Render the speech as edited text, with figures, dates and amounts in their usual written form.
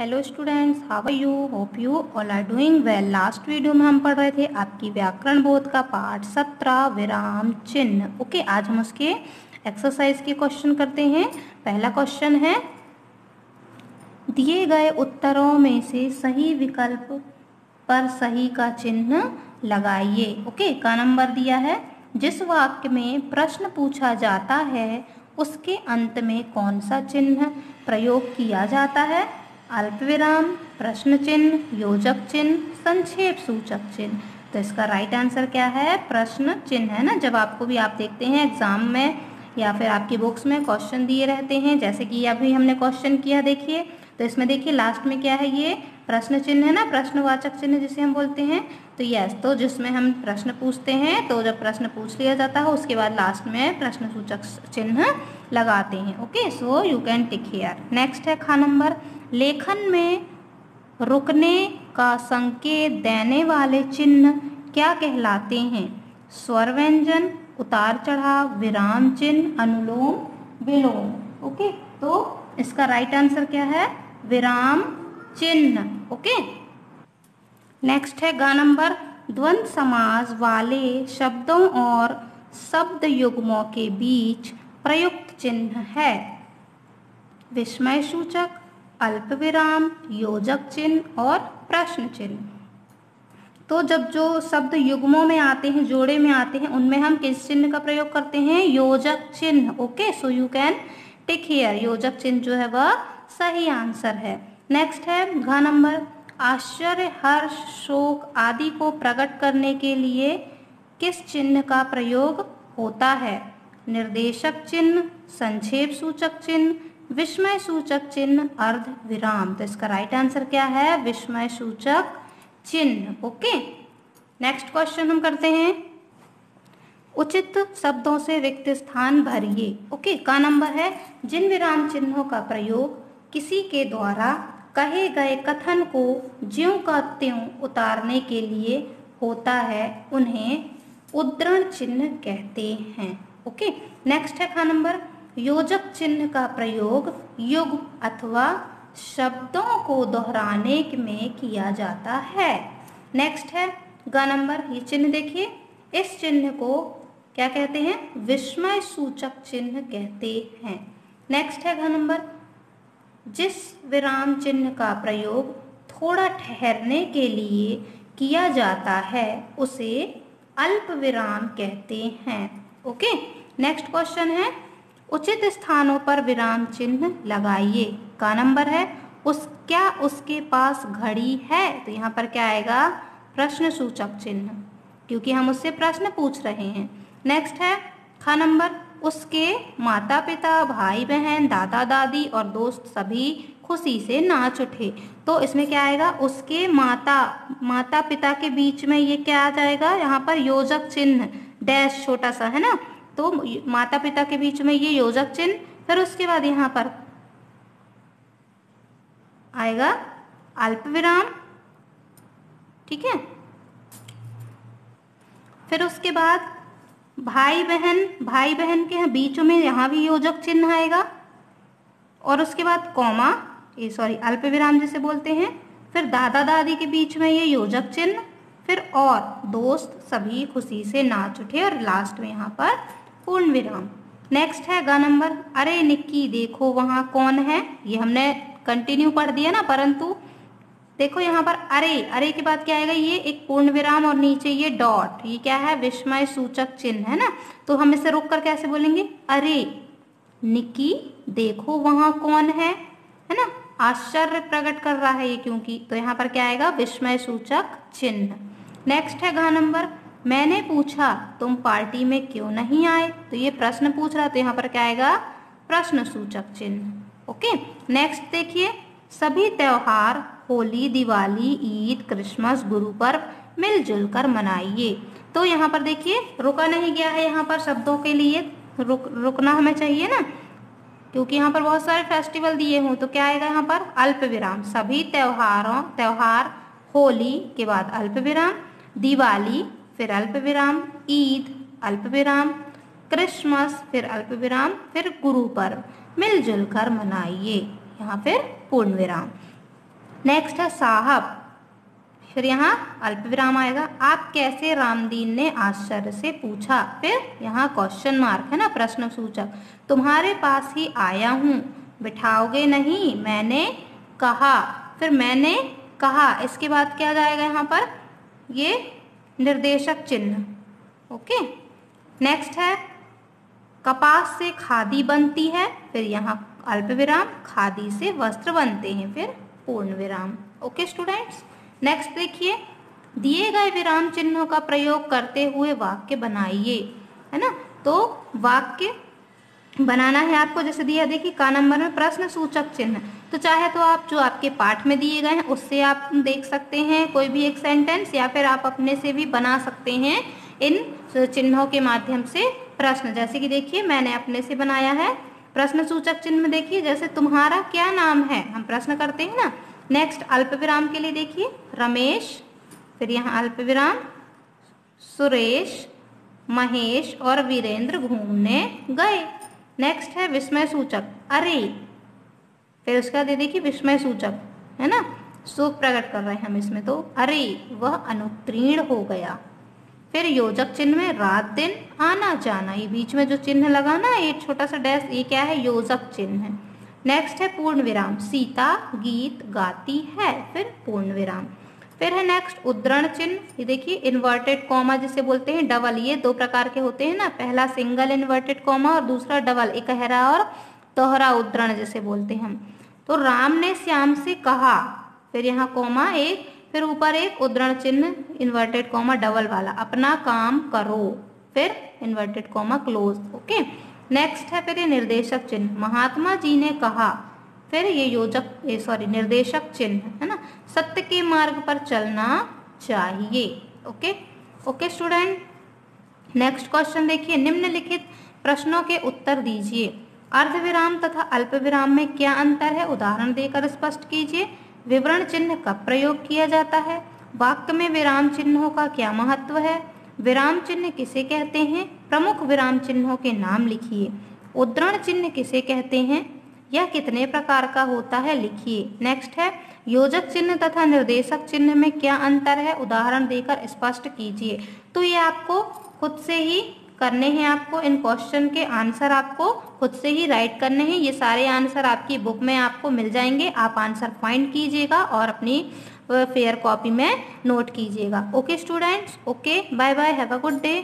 Hello students, how are you? Hope you all are doing well. Last video में हम पढ़ रहे थे आपकी व्याकरण बोध का पाठ 17 विराम चिन्ह। ओके, आज हम उसके एक्सरसाइज के क्वेश्चन करते हैं। पहला क्वेश्चन है, दिए गए उत्तरों में से सही विकल्प पर सही का चिन्ह लगाइए। ओके, का नंबर दिया है, जिस वाक्य में प्रश्न पूछा जाता है उसके अंत में कौन सा चिन्ह प्रयोग किया जाता है? अल्प विराम, प्रश्न चिन्ह, योजक चिन्ह, संक्षेप सूचक चिन्ह। तो इसका राइट आंसर क्या है? प्रश्न चिन्ह है ना। जब आपको भी आप देखते हैं एग्जाम में या फिर आपकी बुक्स में क्वेश्चन दिए रहते हैं, जैसे कि अभी हमने क्वेश्चन किया, देखिए तो इसमें देखिए लास्ट में क्या है, ये प्रश्न चिन्ह है ना, प्रश्नवाचक चिन्ह जिसे हम बोलते हैं। तो यस, तो जिसमें हम प्रश्न पूछते हैं, तो जब प्रश्न पूछ लिया जाता है उसके बाद लास्ट में प्रश्न सूचक चिन्ह लगाते हैं। Okay, so you can tick here. Next है खा नंबर, लेखन में रुकने का संकेत देने वाले चिन्ह क्या कहलाते हैं? स्वर व्यंजन, उतार चढ़ाव, विराम चिन्ह, अनुलोम विलोम। ओके, तो इसका राइट आंसर क्या है? विराम चिन्ह। ओके, नेक्स्ट है गा नंबर, द्वंद्व समास वाले शब्दों और शब्द युग्मों के बीच प्रयुक्त चिन्ह है विस्मय सूचक, अल्प विराम, योजक चिन्ह और प्रश्न चिन्ह। तो जब जो शब्द युग्मों में आते हैं, जोड़े में आते हैं, उनमें हम किस चिन्ह का प्रयोग करते हैं? योजक चिन्ह। Okay, so you can tick here, योजक चिन्ह जो है वह सही आंसर है। नेक्स्ट है घ नंबर, आश्चर्य, हर्ष, शोक आदि को प्रकट करने के लिए किस चिन्ह का प्रयोग होता है? निर्देशक चिन्ह, संक्षेप सूचक चिन्ह, विस्मय सूचक चिन्ह, अर्ध विराम। तो इसका राइट आंसर क्या है? विस्मय सूचक चिन्ह। ओके, नेक्स्ट क्वेश्चन हम करते हैं, उचित शब्दों से रिक्त स्थान भरिए। ओके, का नंबर है, जिन विराम चिन्हों का प्रयोग किसी के द्वारा कहे गए कथन को ज्यों का त्यों उतारने के लिए होता है उन्हें उद्धरण चिन्ह कहते हैं। ओके, नेक्स्ट है खा नंबर, योजक चिन्ह का प्रयोग युग अथवा शब्दों को दोहराने में किया जाता है। नेक्स्ट है ग नंबर, ये चिन्ह देखिए, इस चिन्ह को क्या कहते हैं? विस्मय सूचक चिन्ह कहते हैं। नेक्स्ट है घ नंबर, जिस विराम चिन्ह का प्रयोग थोड़ा ठहरने के लिए किया जाता है उसे अल्प विराम कहते हैं। ओके, नेक्स्ट क्वेश्चन है, उचित स्थानों पर विराम चिन्ह लगाइए। का नंबर है, क्या उसके पास घड़ी है? तो यहाँ पर क्या आएगा? प्रश्न सूचक चिन्ह, क्योंकि हम उससे प्रश्न पूछ रहे हैं। नेक्स्ट है खा नंबर, उसके माता पिता, भाई बहन, दादा दादी और दोस्त सभी खुशी से नाच उठे। तो इसमें क्या आएगा? उसके माता पिता के बीच में ये क्या आ जाएगा? यहाँ पर योजक चिन्ह, डैश छोटा सा है ना, तो माता पिता के बीच में ये योजक चिन्ह, फिर उसके बाद यहाँ पर आएगा अल्प विराम। ठीक है, फिर उसके बाद भाई बहन के बीच में यहाँ भी योजक चिन्ह आएगा, और उसके बाद कॉमा, ये सॉरी अल्प विराम जिसे बोलते हैं, फिर दादा दादी के बीच में ये योजक चिन्ह, फिर और दोस्त सभी खुशी से नाच उठे, और लास्ट में यहाँ पर पूर्ण विराम। नेक्स्ट है ग नंबर, अरे निक्की देखो वहाँ कौन है। ये हमने कंटिन्यू पढ़ दिया ना, परंतु देखो यहाँ पर अरे के बाद क्या आएगा? ये एक पूर्ण विराम और नीचे ये डॉट, ये क्या है? विस्मय सूचक चिन्ह है ना। तो हम इसे रोक कर कैसे बोलेंगे? अरे निक्की देखो वहाँ कौन है ना, आश्चर्य प्रकट कर रहा है ये, क्योंकि तो यहाँ पर क्या आएगा? विस्मय सूचक चिन्ह। नेक्स्ट है घ नंबर, मैंने पूछा तुम पार्टी में क्यों नहीं आए। तो ये प्रश्न पूछ रहा है, तो यहाँ पर क्या आएगा? प्रश्न सूचक चिन्ह। ओके, नेक्स्ट देखिए, सभी त्योहार होली, दिवाली, ईद, क्रिसमस, गुरु पर्व मिलजुल कर मनाइए। तो यहाँ पर देखिए रुका नहीं गया है, यहाँ पर शब्दों के लिए रुकना हमें चाहिए ना, क्योंकि यहाँ पर बहुत सारे फेस्टिवल दिए हों। तो क्या आएगा यहाँ पर? अल्प विराम। सभी त्योहार, होली के बाद अल्प विराम, दिवाली फिर अल्प विराम, ईद अल्प विराम, क्रिसमस फिर अल्प विराम, फिर गुरु पर्व मिलजुल कर मनाइए, यहाँ फिर पूर्ण विराम। नेक्स्ट है साहब, फिर यहाँ अल्प विराम आएगा। आप कैसे, रामदीन ने आश्चर्य से पूछा। फिर यहाँ क्वेश्चन मार्क है ना, प्रश्न सूचक। तुम्हारे पास ही आया हूँ, बिठाओगे नहीं, मैंने कहा। फिर मैंने कहा, इसके बाद क्या जाएगा यहाँ पर, ये निर्देशक चिन्ह। ओके। नेक्स्ट है कपास से खादी बनती है, फिर यहाँ अल्प विराम, खादी से वस्त्र बनते हैं, फिर पूर्ण विराम। Okay students. नेक्स्ट देखिए, दिए गए विराम चिन्हों का प्रयोग करते हुए वाक्य बनाइए, है ना। तो वाक्य बनाना है आपको, जैसे दिया देखिए का नंबर में प्रश्न सूचक चिन्ह। तो चाहे तो आप जो आपके पाठ में दिए गए हैं उससे आप देख सकते हैं कोई भी एक सेंटेंस, या फिर आप अपने से भी बना सकते हैं इन चिन्हों के माध्यम से प्रश्न। जैसे कि देखिए मैंने अपने से बनाया है प्रश्न सूचक चिन्ह में। देखिए जैसे तुम्हारा क्या नाम है, हम प्रश्न करते हैं ना। नेक्स्ट अल्प विराम के लिए देखिए रमेश, फिर यहाँ अल्प विराम, सुरेश, महेश और वीरेंद्र घूमने गए। नेक्स्ट है विस्मय सूचक, अरे, फिर उसका दे देखिए विस्मय सूचक, है ना, शोक प्रकट कर रहे हैं हम इसमें, तो अरे वह अनुत्तीर्ण हो गया। फिर योजक चिन्ह में रात दिन आना जाना, ये बीच में जो चिन्ह लगा ना ये छोटा सा डैश, ये क्या है, योजक चिन्ह है। नेक्स्ट है पूर्ण विराम, सीता गीत गाती है, फिर पूर्ण विराम। फिर है नेक्स्ट उद्धरण चिन्ह, ये देखिए इन्वर्टेड कॉमा जिसे बोलते हैं डबल, ये दो प्रकार के होते हैं ना, पहला सिंगल इन्वर्टेड कॉमा और दूसरा डबल, इकहरा और दोहरा उद्धरण जिसे बोलते हैं हम। तो राम ने श्याम से कहा, फिर यहाँ कॉमा एक, फिर ऊपर एक उद्धरण चिन्ह इन्वर्टेड कॉमा डबल वाला, अपना काम करो, फिर inverted comma close. Okay. Next है फिर ये निर्देशक चिन्ह, महात्मा जी ने कहा, फिर ये निर्देशक चिन्ह है ना, सत्य के मार्ग पर चलना चाहिए। Okay. Okay student. Next question देखिए, निम्नलिखित प्रश्नों के उत्तर दीजिए। अर्धविराम तथा अल्प विराम में क्या अंतर है, उदाहरण देकर स्पष्ट कीजिए। विवरण चिन्ह कब प्रयोग किया जाता है, वाक्य में विराम चिन्हों का क्या महत्व है, विराम चिन्ह किसे कहते हैं, प्रमुख विराम चिन्हों के नाम लिखिए, उद्धरण चिन्ह किसे कहते हैं, यह कितने प्रकार का होता है, लिखिए। नेक्स्ट है योजक चिन्ह तथा निर्देशक चिन्ह में क्या अंतर है, उदाहरण देकर स्पष्ट कीजिए। तो ये आपको खुद से ही करने हैं, आपको इन क्वेश्चन के आंसर आपको खुद से ही राइट करने हैं। ये सारे आंसर आपकी बुक में आपको मिल जाएंगे, आप आंसर फाइंड कीजिएगा और अपनी फेयर कॉपी में नोट कीजिएगा। Okay students, okay, bye bye, have a good day.